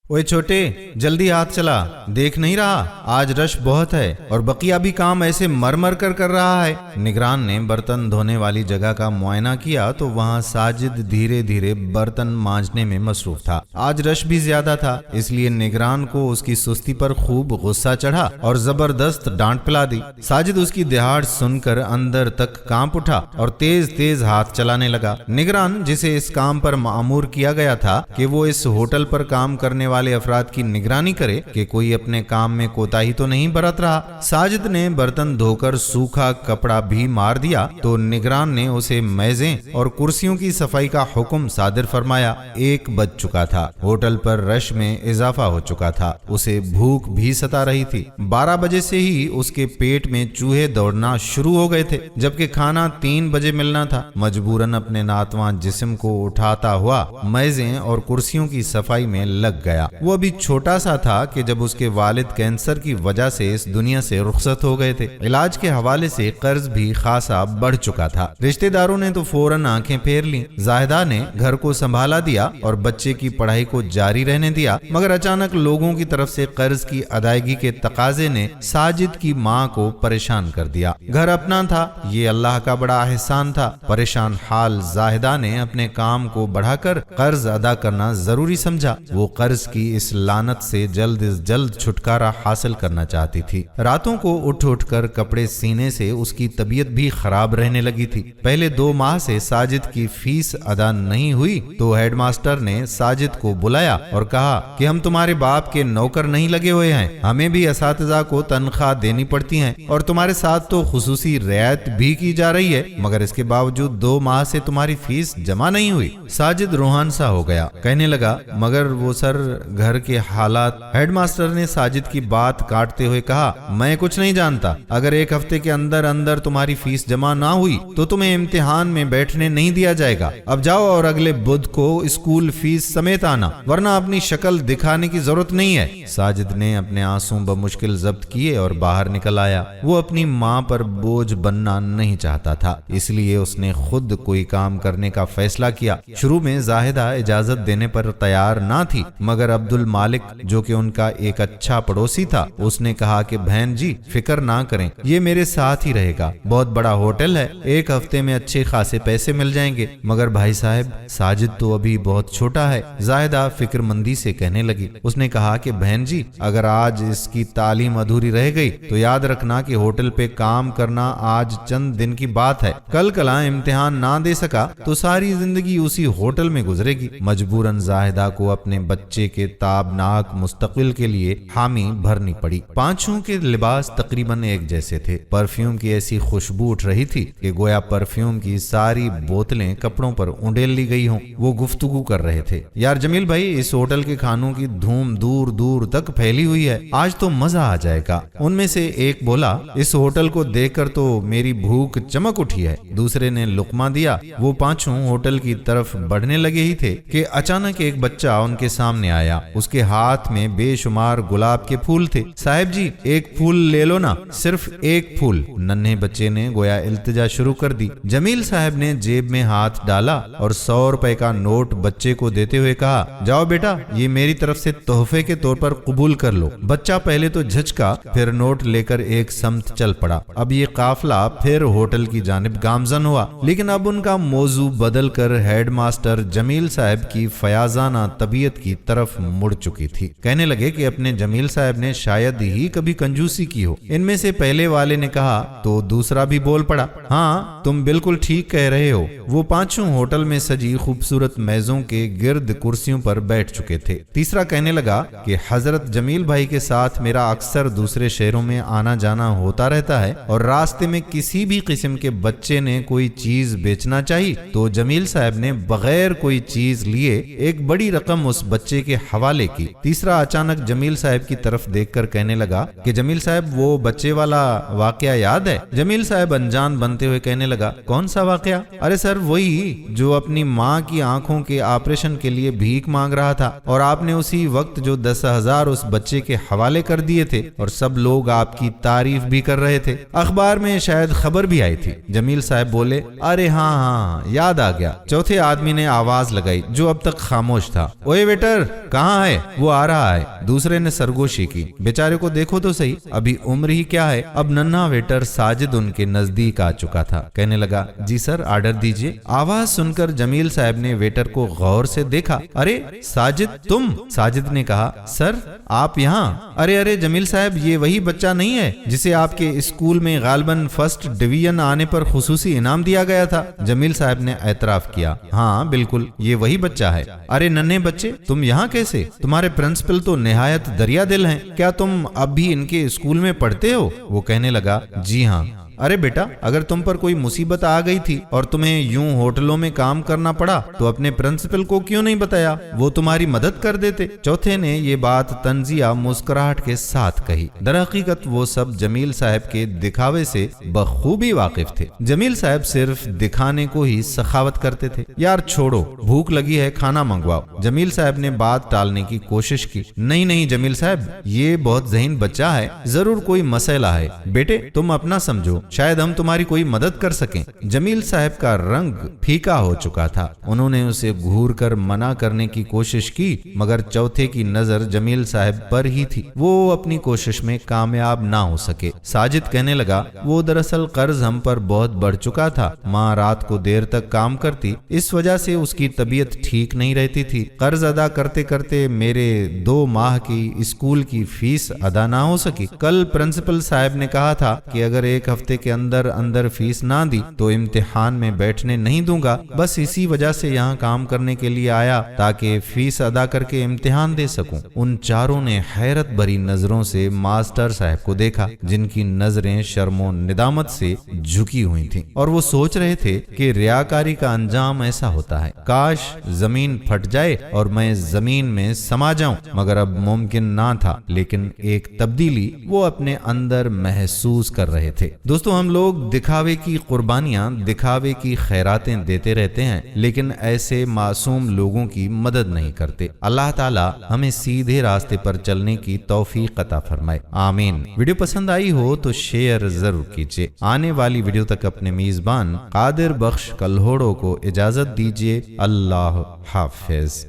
ओए छोटे, जल्दी हाथ चला, देख नहीं रहा आज रश बहुत है और बकिया भी काम ऐसे मर मर कर रहा है। निगरान ने बर्तन धोने वाली जगह का मुआयना किया तो वहाँ साजिद धीरे धीरे बर्तन मांजने में मसरूफ था। आज रश भी ज्यादा था, इसलिए निगरान को उसकी सुस्ती पर खूब गुस्सा चढ़ा और जबरदस्त डांट पिला दी। साजिद उसकी दहाड़ सुनकर अंदर तक कांप उठा और तेज तेज हाथ चलाने लगा। निगरान, जिसे इस काम पर मामूर किया गया था कि वो इस होटल पर काम करने वाले अफराद की निगरानी करे कि कोई अपने काम में कोताही तो नहीं बरत रहा। साजिद ने बर्तन धोकर सूखा कपड़ा भी मार दिया तो निगरान ने उसे मेजें और कुर्सियों की सफाई का हुक्म सादिर फरमाया। 1 बज चुका था, होटल पर रश में इजाफा हो चुका था, उसे भूख भी सता रही थी। 12 बजे से ही उसके पेट में चूहे दौड़ना शुरू हो गए थे, जबकि खाना 3 बजे मिलना था। मजबूरन अपने नातवां जिस्म को उठाता हुआ मेजें और कुर्सियों की सफाई में लग गया। वो अभी छोटा सा था कि जब उसके वालिद कैंसर की वजह से इस दुनिया से रुखसत हो गए थे। इलाज के हवाले से कर्ज भी खासा बढ़ चुका था। रिश्तेदारों ने तो फौरन आंखें फेर ली। जाहिदा ने घर को संभाला दिया और बच्चे की पढ़ाई को जारी रहने दिया, मगर अचानक लोगों की तरफ से कर्ज की अदायगी के तकाजे ने साजिद की माँ को परेशान कर दिया। घर अपना था, ये अल्लाह का बड़ा एहसान था। परेशान हाल जाहिदा ने अपने काम को बढ़ाकर कर्ज अदा करना जरूरी समझा। वो कर्ज की इस लानत से जल्द से जल्द छुटकारा हासिल करना चाहती थी। रातों को उठ उठ कर कपड़े सीने से उसकी तबीयत भी खराब रहने लगी थी। पहले 2 माह से साजिद की फीस अदा नहीं हुई तो हेडमास्टर ने साजिद को बुलाया और कहा कि हम तुम्हारे बाप के नौकर नहीं लगे हुए हैं, हमें भी असातिज़ा को तनख्वाह देनी पड़ती है और तुम्हारे साथ तो खुसूसी रियायत भी की जा रही है, मगर इसके बावजूद 2 माह से तुम्हारी फीस जमा नहीं हुई। साजिद रूहान सा हो गया, कहने लगा मगर वो सर घर के हालात। हेडमास्टर ने साजिद की बात काटते हुए कहा, मैं कुछ नहीं जानता, अगर 1 हफ्ते के अंदर अंदर तुम्हारी फीस जमा ना हुई तो तुम्हें इम्तिहान में बैठने नहीं दिया जाएगा। अब जाओ और अगले बुध को स्कूल फीस समेत आना, वरना अपनी शक्ल दिखाने की जरूरत नहीं है। साजिद ने अपने आंसू बमुश्किल जब्त किए और बाहर निकल आया। वो अपनी माँ पर बोझ बनना नहीं चाहता था, इसलिए उसने खुद कोई काम करने का फैसला किया। शुरू में जाहिदा इजाजत देने पर तैयार ना थी, मगर अब्दुल मालिक जो कि उनका एक अच्छा पड़ोसी था, उसने कहा कि बहन जी फिक्र ना करें, ये मेरे साथ ही रहेगा। बहुत बड़ा होटल है, 1 हफ्ते में अच्छे खासे पैसे मिल जाएंगे। मगर भाई साहब, साजिद तो अभी बहुत छोटा है। जाहिदा फिक्रमंदी से कहने लगी। उसने कहा कि बहन जी, अगर आज इसकी तालीम अधूरी रह गई तो याद रखना कि होटल पे काम करना आज चंद दिन की बात है। कल कला इम्तिहान ना दे सका तो सारी जिंदगी उसी होटल में गुजरेगी। मजबूरन जाहिदा को अपने बच्चे के ताबनाक मुस्तकबिल के लिए हामी भरनी पड़ी। पांचों के लिबास तकरीबन एक जैसे थे। परफ्यूम की ऐसी खुशबू उठ रही थी कि गोया परफ्यूम की सारी बोतलें कपड़ों पर उंडेल ली गई हों। वो गुफ्तगू कर रहे थे, यार जमील भाई, इस होटल के खानों की धूम दूर दूर तक फैली हुई है, आज तो मजा आ जाएगा। उनमें से एक बोला, इस होटल को देखकर तो मेरी भूख चमक उठी है। दूसरे ने लुकमा दिया। वो पांचों होटल की तरफ बढ़ने लगे ही थे कि अचानक एक बच्चा उनके सामने आया। उसके हाथ में बेशुमार गुलाब के फूल थे। साहब जी, 1 फूल ले लो ना, सिर्फ 1 फूल। नन्हे बच्चे ने गोया इल्तिजा शुरू कर दी। जमील साहब ने जेब में हाथ डाला और 100 रुपए का नोट बच्चे को देते हुए कहा, जाओ बेटा, ये मेरी तरफ से तोहफे के तौर पर कबूल कर लो। बच्चा पहले तो झचका, फिर नोट लेकर एक समत चल पड़ा। अब ये काफिला फिर होटल की जानिब गामजन हुआ, लेकिन अब उनका मौजू बदल कर हेडमास्टर जमील साहब की फयाजाना तबीयत की तरफ मुड़ चुकी थी। कहने लगे कि अपने जमील साहब ने शायद ही कभी कंजूसी की हो। इनमें से पहले वाले ने कहा तो दूसरा भी बोल पड़ा, हाँ तुम बिल्कुल ठीक कह रहे हो। वो पांचों होटल में सजी खूबसूरत मेजों के गिर्द कुर्सियों पर बैठ चुके थे। तीसरा कहने लगा कि हजरत जमील भाई के साथ मेरा अक्सर दूसरे शहरों में आना जाना होता रहता है और रास्ते में किसी भी किस्म के बच्चे ने कोई चीज बेचना चाहिए तो जमील साहब ने बगैर कोई चीज लिए एक बड़ी रकम उस बच्चे के हवाले की। तीसरा अचानक जमील साहब की तरफ देखकर कहने लगा कि जमील साहब, वो बच्चे वाला वाकया याद है? जमील साहब अनजान बनते हुए कहने लगा, कौन सा वाकया? अरे सर, वही जो अपनी माँ की आंखों के ऑपरेशन के लिए भीख मांग रहा था और आपने उसी वक्त जो 10,000 उस बच्चे के हवाले कर दिए थे और सब लोग आपकी तारीफ भी कर रहे थे। अखबार में शायद खबर भी आई थी। जमील साहब बोले, अरे हाँ, याद आ गया। चौथे आदमी ने आवाज लगाई जो अब तक खामोश था, ओए वेटर, कहाँ है? वो आ रहा है। दूसरे ने सरगोशी की, बेचारे को देखो तो सही, अभी उम्र ही क्या है। अब नन्हा वेटर साजिद उनके नजदीक आ चुका था। कहने लगा, जी सर, आर्डर दीजिए। आवाज सुनकर जमील साहब ने वेटर को गौर से देखा। अरे साजिद, तुम? साजिद ने कहा, सर आप यहाँ? अरे जमील साहब, ये वही बच्चा नहीं है जिसे आपके स्कूल में गालबन फर्स्ट डिवीजन आने पर खुसूसी इनाम दिया गया था? जमील साहब ने एतराफ किया, हाँ बिल्कुल ये वही बच्चा है। अरे नन्हे बच्चे, तुम यहाँ कैसे? तुम्हारे प्रिंसिपल तो निहायत दरिया दिल हैं। क्या तुम अब भी इनके स्कूल में पढ़ते हो? वो कहने लगा, जी हाँ। अरे बेटा, अगर तुम पर कोई मुसीबत आ गई थी और तुम्हें यूं होटलों में काम करना पड़ा तो अपने प्रिंसिपल को क्यों नहीं बताया? वो तुम्हारी मदद कर देते। चौथे ने ये बात तंजिया मुस्कुराहट के साथ कही। दरहकीकत वो सब जमील साहब के दिखावे से बखूबी वाकिफ थे। जमील साहब सिर्फ दिखाने को ही सखावत करते थे। यार छोड़ो, भूख लगी है, खाना मंगवाओ। जमील साहब ने बात टालने की कोशिश की। नहीं जमील साहब, ये बहुत ज़हीन बच्चा है, जरूर कोई मसला है। बेटे तुम अपना समझो, शायद हम तुम्हारी कोई मदद कर सकें। जमील साहब का रंग फीका हो चुका था। उन्होंने उसे घूर कर मना करने की कोशिश की, मगर चौथे की नजर जमील साहब पर ही थी। वो अपनी कोशिश में कामयाब ना हो सके। साजिद कहने लगा, वो दरअसल कर्ज हम पर बहुत बढ़ चुका था। माँ रात को देर तक काम करती, इस वजह से उसकी तबीयत ठीक नहीं रहती थी। कर्ज अदा करते करते मेरे 2 माह की स्कूल की फीस अदा ना हो सकी। कल प्रिंसिपल साहब ने कहा था कि अगर 1 हफ्ते के अंदर फीस ना दी तो इम्तिहान में बैठने नहीं दूंगा। बस इसी वजह से यहाँ काम करने के लिए आया ताकि फीस अदा करके इम्तिहान दे सकूं। उन चारों ने हैरत भरी नजरों से मास्टर साहब को देखा, जिनकी नजरें शर्मो निदामत से झुकी हुई थीं, और वो सोच रहे थे कि रियाकारी का अंजाम ऐसा होता है। काश जमीन फट जाए और मैं जमीन में समा जाऊं, मगर अब मुमकिन ना था। लेकिन एक तब्दीली वो अपने अंदर महसूस कर रहे थे। दोस्तों, हम लोग दिखावे की कुर्बानियां, दिखावे की खैरातें देते रहते हैं, लेकिन ऐसे मासूम लोगों की मदद नहीं करते। अल्लाह ताला हमें सीधे रास्ते पर चलने की तौफीक अता फरमाए, आमीन। वीडियो पसंद आई हो तो शेयर जरूर कीजिए। आने वाली वीडियो तक अपने मेजबान कादिर बख्श कल्होड़ो को इजाजत दीजिए। अल्लाह हाफिज।